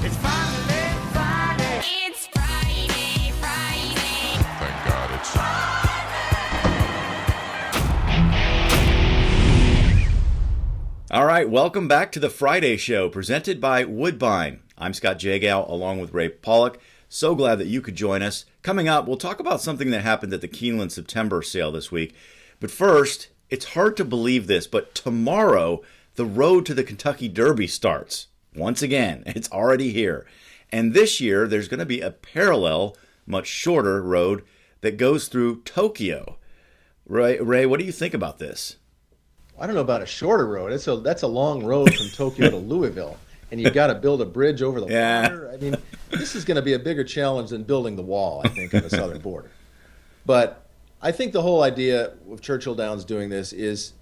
It's finally Friday. It's Friday, Friday. Thank God it's All right, welcome back to the Friday Show, presented by Woodbine. I'm Scott Jagow, along with Ray Paulick. So glad that you could join us. Coming up, we'll talk about something that happened at the Keeneland September sale this week. But first, it's hard to believe this, but tomorrow, the road to the Kentucky Derby starts. Once again, it's already here. And this year, there's going to be a parallel, much shorter road that goes through Tokyo. Ray, what do you think about this? I don't know about a shorter road. That's a long road from Tokyo to Louisville, and you've got to build a bridge over the water. I mean, this is going to be a bigger challenge than building the wall, I think, on the southern border. But I think the whole idea of Churchill Downs doing this is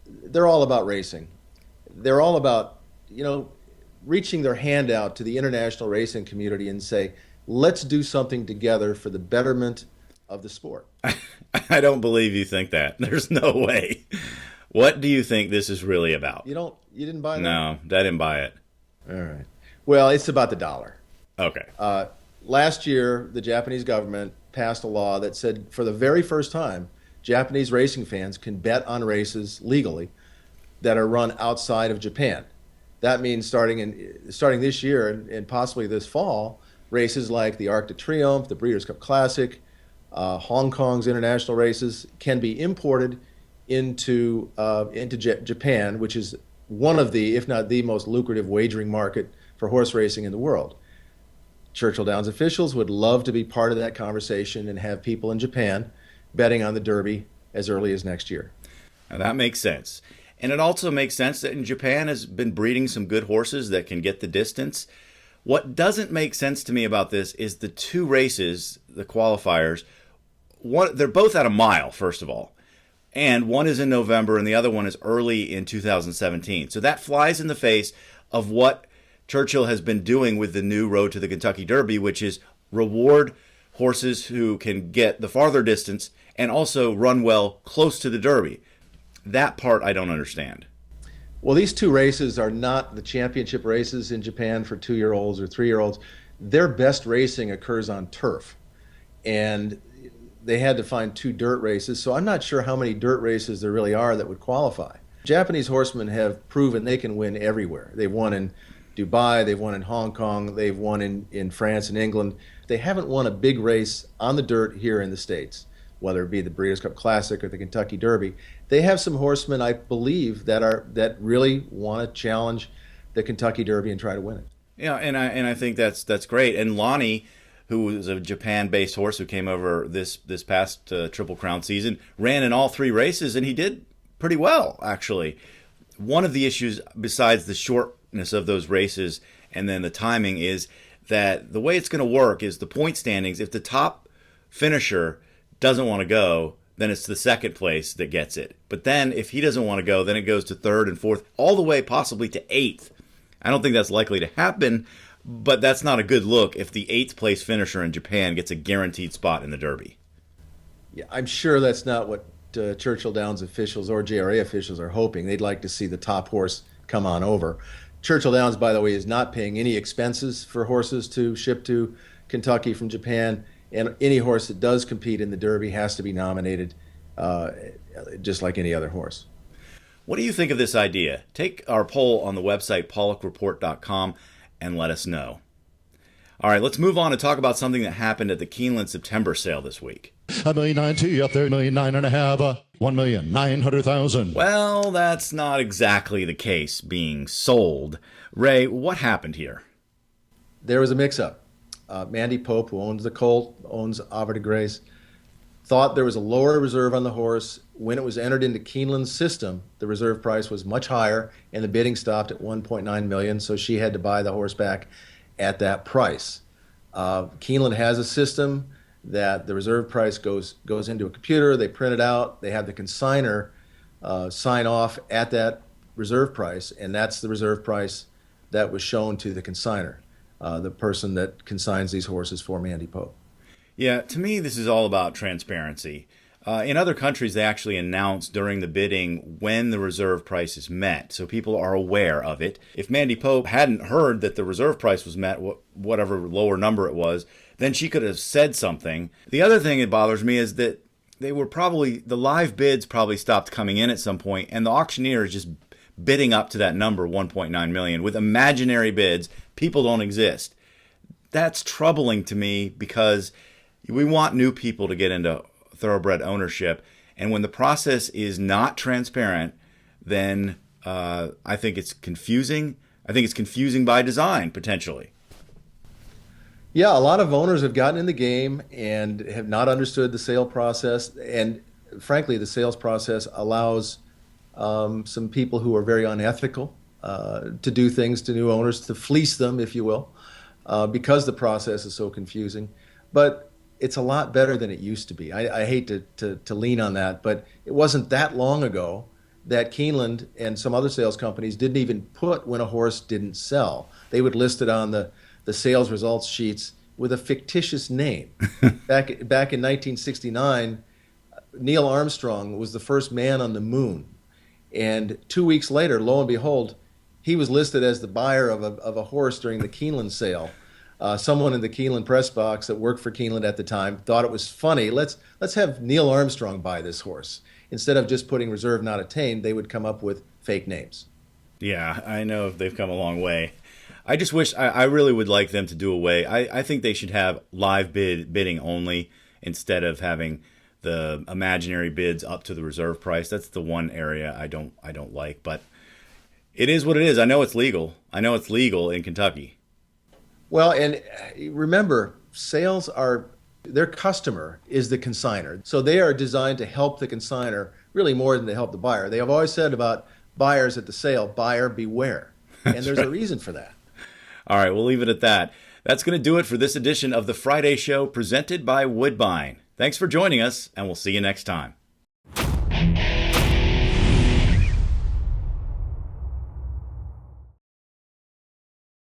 they're all about racing. They're all about, reaching their hand out to the international racing community and say, let's do something together for the betterment of the sport. I don't believe you think that. There's no way. What do you think this is really about? You didn't buy that? No, I didn't buy it. All right. Well, it's about the dollar. Okay. Last year, the Japanese government passed a law that said for the very first time, Japanese racing fans can bet on races legally that are run outside of Japan. That means starting this year and possibly this fall, races like the Arc de Triomphe, the Breeders' Cup Classic, Hong Kong's international races can be imported into Japan, which is one of the, if not the most lucrative wagering market for horse racing in the world. Churchill Downs officials would love to be part of that conversation and have people in Japan betting on the Derby as early as next year. Now that makes sense. And it also makes sense that in Japan has been breeding some good horses that can get the distance. What doesn't make sense to me about this is the two races, the qualifiers, they're both at a mile, first of all. And one is in November and the other one is early in 2017. So that flies in the face of what Churchill has been doing with the new Road to the Kentucky Derby, which is reward horses who can get the farther distance and also run well close to the Derby. That part I don't understand. Well, these two races are not the championship races in Japan for 2-year-olds or 3-year-olds. Their best racing occurs on turf. And they had to find 2 dirt races, so I'm not sure how many dirt races there really are that would qualify. Japanese horsemen have proven they can win everywhere. They've won in Dubai, they've won in Hong Kong, they've won in France and England. They haven't won a big race on the dirt here in the States, whether it be the Breeders' Cup Classic or the Kentucky Derby. They have some horsemen, I believe, that really want to challenge the Kentucky Derby and try to win it. Yeah, and I think that's great. And Lonnie, who was a Japan-based horse who came over this past Triple Crown season, ran in all 3 races, and he did pretty well, actually. One of the issues, besides the shortness of those races and then the timing, is that the way it's going to work is the point standings. If the top finisher doesn't want to go, then it's the second place that gets it. But then if he doesn't want to go, then it goes to 3rd and 4th, all the way possibly to 8th. I don't think that's likely to happen, but that's not a good look if the 8th place finisher in Japan gets a guaranteed spot in the Derby. Yeah, I'm sure that's not what Churchill Downs officials or JRA officials are hoping. They'd like to see the top horse come on over. Churchill Downs, by the way, is not paying any expenses for horses to ship to Kentucky from Japan, and any horse that does compete in the Derby has to be nominated just like any other horse. What do you think of this idea? Take our poll on the website paulickreport.com and let us know. All right, let's move on and talk about something that happened at the Keeneland September sale this week. $1,990,000 up there, $1,950,000, $1,900,000. Well, that's not exactly the case being sold. Ray, what happened here? There was a mix-up. Mandy Pope, who owns the colt, owns Havre de Grace, thought there was a lower reserve on the horse. When it was entered into Keeneland's system, the reserve price was much higher, and the bidding stopped at $1.9 million, so she had to buy the horse back at that price. Keeneland has a system that the reserve price goes into a computer, they print it out, they have the consignor sign off at that reserve price, and that's the reserve price that was shown to the consignor, the person that consigns these horses for Mandy Pope. Yeah, to me, this is all about transparency. In other countries, they actually announce during the bidding when the reserve price is met, so people are aware of it. If Mandy Pope hadn't heard that the reserve price was met, whatever lower number it was, then she could have said something. The other thing that bothers me is that the live bids probably stopped coming in at some point, and the auctioneer is just bidding up to that number, 1.9 million, with imaginary bids. People don't exist. That's troubling to me because we want new people to get into thoroughbred ownership, and when the process is not transparent, then I think it's confusing. I think it's confusing by design, potentially. Yeah, a lot of owners have gotten in the game and have not understood the sale process. And frankly, the sales process allows some people who are very unethical to do things to new owners, to fleece them, if you will, because the process is so confusing. But it's a lot better than it used to be. I hate to lean on that, but it wasn't that long ago that Keeneland and some other sales companies didn't even put when a horse didn't sell. They would list it on the sales results sheets with a fictitious name. Back in 1969, Neil Armstrong was the first man on the moon. And 2 weeks later, lo and behold, he was listed as the buyer of a horse during the Keeneland sale. Someone in the Keeneland press box that worked for Keeneland at the time thought it was funny. Let's have Neil Armstrong buy this horse. Instead of just putting reserve not attained, they would come up with fake names. Yeah, I know they've come a long way. I just wish, I really would like them to do away. I think they should have live bidding only instead of having the imaginary bids up to the reserve price. That's the one area I don't like, but it is what it is. I know it's legal. I know it's legal in Kentucky. Well, and remember, their customer is the consignor. So they are designed to help the consignor really more than to help the buyer. They have always said about buyers at the sale, buyer beware. And there's a reason for that. All right, we'll leave it at that. That's going to do it for this edition of the Friday Show presented by Woodbine. Thanks for joining us, and we'll see you next time.